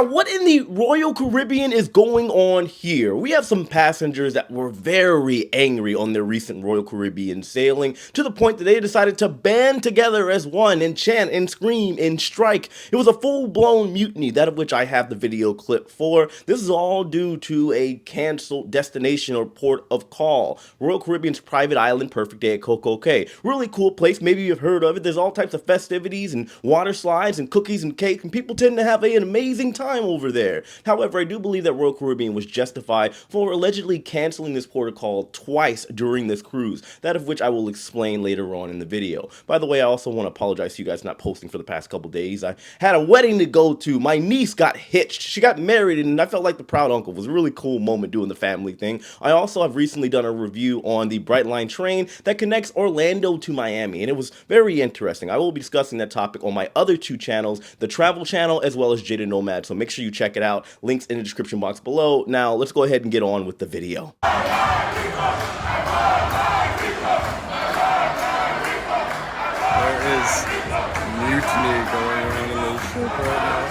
Now, what in the Royal Caribbean is going on here? We have some passengers that were very angry on their recent Royal Caribbean sailing, to the point that they decided to band together as one and chant and scream and strike. It was a full-blown mutiny, that of which I have the video clip for. This is all due to a canceled destination or port of call. Royal Caribbean's private island, Perfect Day at Coco Cay. Really cool place, maybe you've heard of it. There's all types of festivities and water slides and cookies and cake, and people tend to have an amazing time over there. However, I do believe that Royal Caribbean was justified for allegedly canceling this protocol twice during this cruise, that of which I will explain later on in the video. By the way, I also want to apologize to you guys not posting for the past couple days. I had a wedding to go to. My niece got hitched. She got married, and I felt like the proud uncle. It was a really cool moment doing the family thing. I also have recently done a review on the Brightline train that connects Orlando to Miami, and it was very interesting. I will be discussing that topic on my other two channels, the Travel channel as well as Jada Nomad, so make sure you check it out. Links in the description box below. Now, let's go ahead and get on with the video. There is mutiny going on in the ship right now.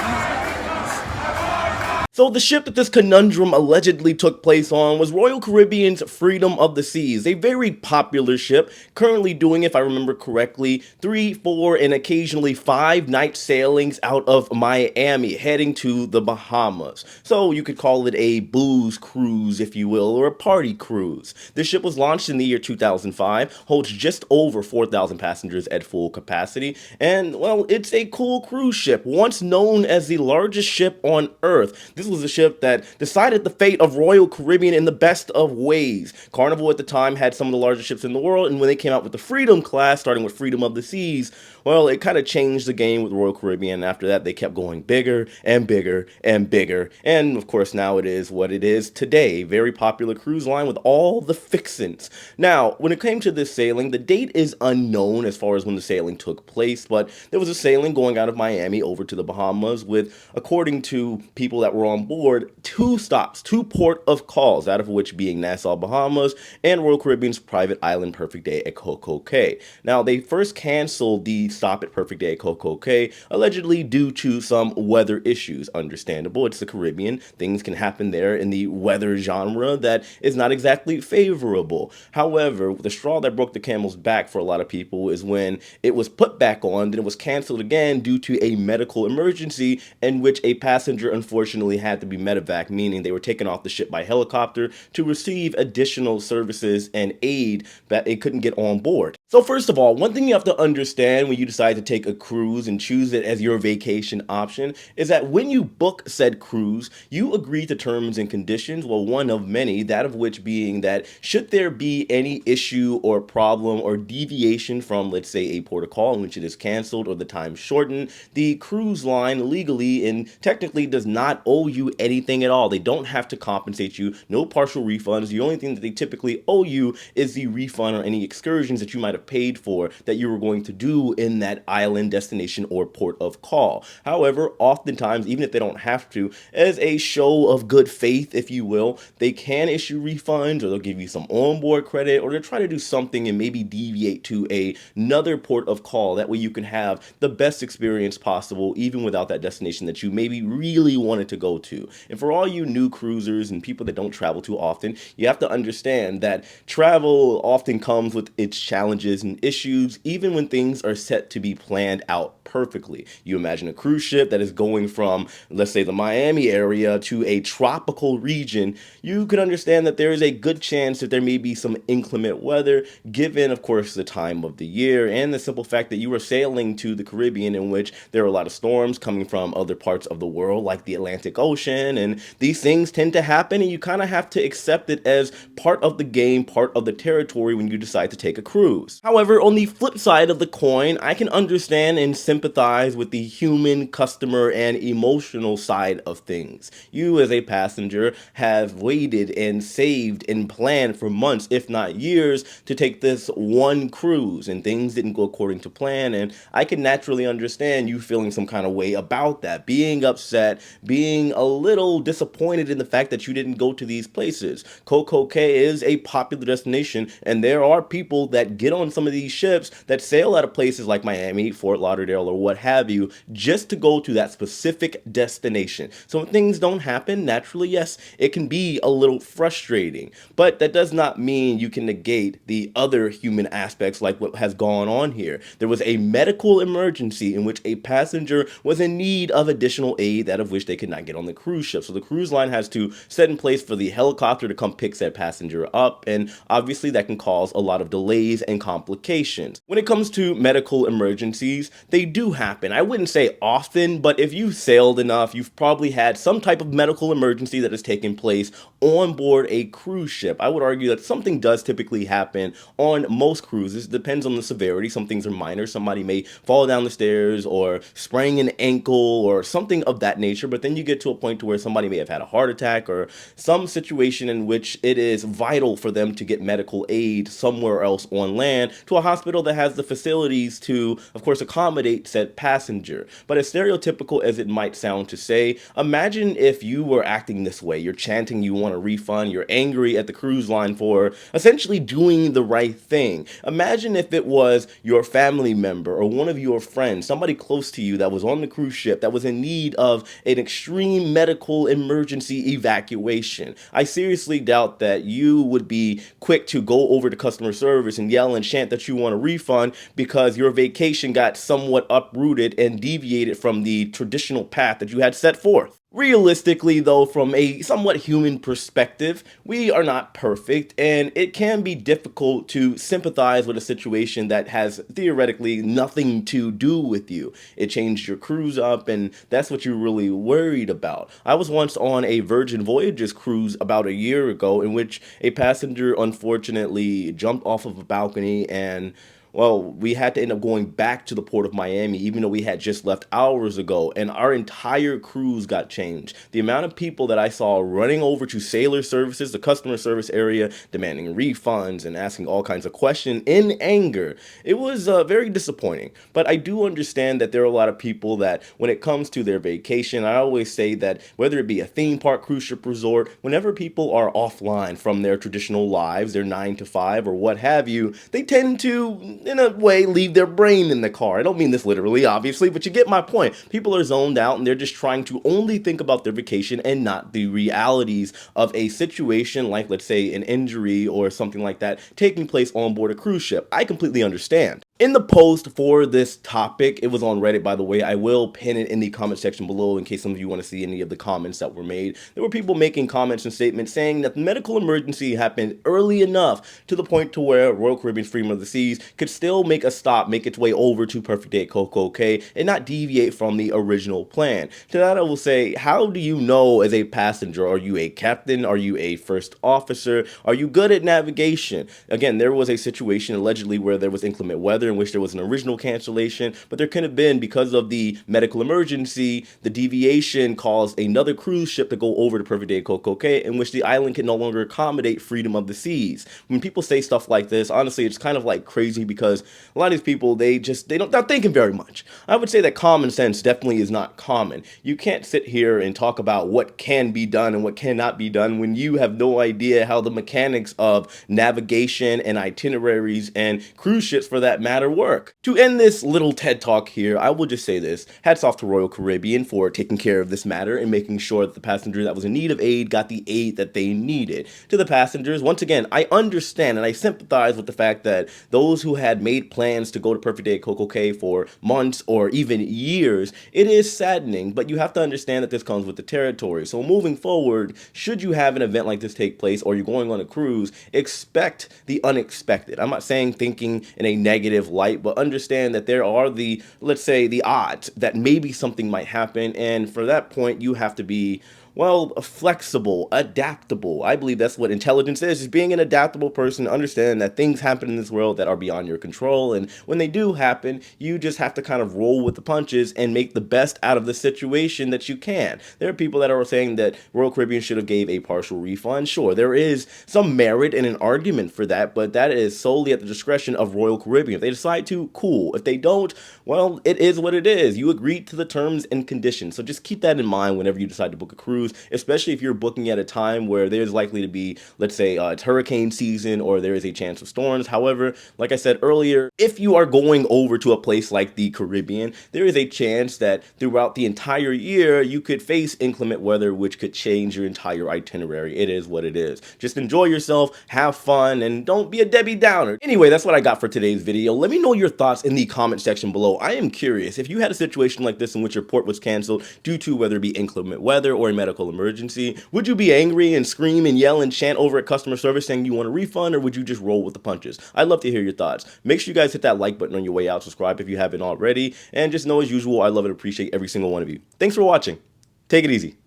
So the ship that this conundrum allegedly took place on was Royal Caribbean's Freedom of the Seas, a very popular ship, currently doing, if I remember correctly, 3, 4, and occasionally 5 night sailings out of Miami, heading to the Bahamas. So you could call it a booze cruise, if you will, or a party cruise. This ship was launched in the year 2005, holds just over 4,000 passengers at full capacity, and, well, it's a cool cruise ship, once known as the largest ship on Earth. This was a ship that decided the fate of Royal Caribbean in the best of ways. Carnival at the time had some of the largest ships in the world, and when they came out with the Freedom class, starting with Freedom of the Seas, well, it kind of changed the game with Royal Caribbean. And after that, they kept going bigger and bigger and bigger, and of course now it is what it is today. Very popular cruise line with all the fixins. Now, when it came to this sailing, the date is unknown as far as when the sailing took place, but there was a sailing going out of Miami over to the Bahamas with, according to people that were on board, 2 stops, 2 port of calls, out of which being Nassau, Bahamas, and Royal Caribbean's private island Perfect Day at Coco Cay. Now, they first canceled the stop at Perfect Day at Coco Cay, allegedly due to some weather issues. Understandable, it's the Caribbean. Things can happen there in the weather genre that is not exactly favorable. However, the straw that broke the camel's back for a lot of people is when it was put back on, then it was canceled again due to a medical emergency in which a passenger unfortunately had to be medevac, meaning they were taken off the ship by helicopter to receive additional services and aid that it couldn't get on board. So first of all, one thing you have to understand when you decide to take a cruise and choose it as your vacation option is that when you book said cruise, you agree to terms and conditions, well, one of many, that of which being that should there be any issue or problem or deviation from, let's say, a port of call in which it is canceled or the time shortened, the cruise line legally and technically does not owe you anything at all. They don't have to compensate you, no partial refunds. The only thing that they typically owe you is the refund or any excursions that you might have paid for that you were going to do in that island destination or port of call. However, oftentimes, even if they don't have to, as a show of good faith, if you will, they can issue refunds, or they'll give you some onboard credit, or they'll try to do something and maybe deviate to another port of call. That way you can have the best experience possible, even without that destination that you maybe really wanted to go to. And for all you new cruisers and people that don't travel too often, you have to understand that travel often comes with its challenges and issues, even when things are set to be planned out perfectly. You imagine a cruise ship that is going from, let's say, the Miami area to a tropical region, you can understand that there is a good chance that there may be some inclement weather, given, of course, the time of the year and the simple fact that you are sailing to the Caribbean, in which there are a lot of storms coming from other parts of the world, like the Atlantic Ocean, and these things tend to happen, and you kind of have to accept it as part of the game, part of the territory when you decide to take a cruise. However, on the flip side of the coin, I can understand and sympathize with the human, customer, and emotional side of things. You, as a passenger, have waited and saved and planned for months, if not years, to take this one cruise, and things didn't go according to plan, and I can naturally understand you feeling some kind of way about that, being upset, being a little disappointed in the fact that you didn't go to these places. Coco Cay is a popular destination, and there are people that get on on some of these ships that sail out of places like Miami, Fort Lauderdale, or what have you, just to go to that specific destination. So when things don't happen, naturally, yes, it can be a little frustrating, but that does not mean you can negate the other human aspects like what has gone on here. There was a medical emergency in which a passenger was in need of additional aid, that of which they could not get on the cruise ship. So the cruise line has to set in place for the helicopter to come pick said passenger up, and obviously that can cause a lot of delays and complications. When it comes to medical emergencies, they do happen. I wouldn't say often, but if you've sailed enough, you've probably had some type of medical emergency that has taken place on board a cruise ship. I would argue that something does typically happen on most cruises. It depends on the severity. Some things are minor. Somebody may fall down the stairs or sprain an ankle or something of that nature, but then you get to a point to where somebody may have had a heart attack or some situation in which it is vital for them to get medical aid somewhere else on land, to a hospital that has the facilities to, of course, accommodate said passenger. But as stereotypical as it might sound to say, imagine if you were acting this way. You're chanting you want a refund, you're angry at the cruise line for essentially doing the right thing. Imagine if it was your family member or one of your friends, somebody close to you that was on the cruise ship that was in need of an extreme medical emergency evacuation. I seriously doubt that you would be quick to go over to customer service and yell and chant that you want a refund because your vacation got somewhat uprooted and deviated from the traditional path that you had set forth. Realistically, though, from a somewhat human perspective, we are not perfect, and it can be difficult to sympathize with a situation that has theoretically nothing to do with you. It changed your cruise up, and that's what you're really worried about. I was once on a Virgin Voyages cruise about a year ago in which a passenger unfortunately jumped off of a balcony and well, we had to end up going back to the port of Miami, even though we had just left hours ago, and our entire cruise got changed. The amount of people that I saw running over to sailor services, the customer service area, demanding refunds and asking all kinds of questions in anger, it was very disappointing. But I do understand that there are a lot of people that when it comes to their vacation, I always say that whether it be a theme park, cruise ship, resort, whenever people are offline from their traditional lives, their 9 to 5 or what have you, they tend to in a way, leave their brain in the car. I don't mean this literally, obviously, but you get my point. People are zoned out and they're just trying to only think about their vacation and not the realities of a situation like, let's say, an injury or something like that taking place on board a cruise ship. I completely understand. In the post for this topic, it was on Reddit, by the way. I will pin it in the comment section below in case some of you want to see any of the comments that were made. There were people making comments and statements saying that the medical emergency happened early enough to the point to where Royal Caribbean's Freedom of the Seas could still make a stop, make its way over to Perfect Day at Coco Cay, and not deviate from the original plan. To that I will say, how do you know as a passenger? Are you a captain? Are you a first officer? Are you good at navigation? Again, there was a situation allegedly where there was inclement weather in which there was an original cancellation, but there could have been, because of the medical emergency, the deviation caused another cruise ship to go over to Perfect Day at Coco Cay, in which the island can no longer accommodate Freedom of the Seas. When people say stuff like this, honestly, it's kind of like crazy because a lot of these people, they're not thinking very much. I would say that common sense definitely is not common. You can't sit here and talk about what can be done and what cannot be done when you have no idea how the mechanics of navigation and itineraries and cruise ships for that matter work. To end this little TED Talk here, I will just say this. Hats off to Royal Caribbean for taking care of this matter and making sure that the passenger that was in need of aid got the aid that they needed. To the passengers, once again, I understand and I sympathize with the fact that those who had made plans to go to Perfect Day at Coco Cay for months or even years, it is saddening, but you have to understand that this comes with the territory. So moving forward, should you have an event like this take place or you're going on a cruise, expect the unexpected. I'm not saying thinking in a negative light, but understand that there are the, let's say, the odds that maybe something might happen, and for that point, you have to be, well, flexible, adaptable. I believe that's what intelligence is being an adaptable person, understand that things happen in this world that are beyond your control, and when they do happen, you just have to kind of roll with the punches and make the best out of the situation that you can. There are people that are saying that Royal Caribbean should have gave a partial refund. Sure, there is some merit and an argument for that, but that is solely at the discretion of Royal Caribbean. If they decide to, cool. If they don't, well, it is what it is. You agreed to the terms and conditions, so just keep that in mind whenever you decide to book a cruise. cruise, especially if you're booking at a time where there's likely to be, let's say, it's hurricane season or there is a chance of storms. However, like I said earlier, if you are going over to a place like the Caribbean, there is a chance that throughout the entire year you could face inclement weather, which could change your entire itinerary. It is what it is. Just enjoy yourself, have fun, and don't be a Debbie Downer. Anyway, that's what I got for today's video. Let me know your thoughts in the comment section below. I am curious, if you had a situation like this in which your port was canceled due to whether it be inclement weather or a medical emergency, would you be angry and scream and yell and chant over at customer service saying you want a refund, or would you just roll with the punches? I'd love to hear your thoughts. Make sure you guys hit that like button on your way out, subscribe if you haven't already, and just know, as usual, I love and appreciate every single one of you. Thanks for watching. Take it easy.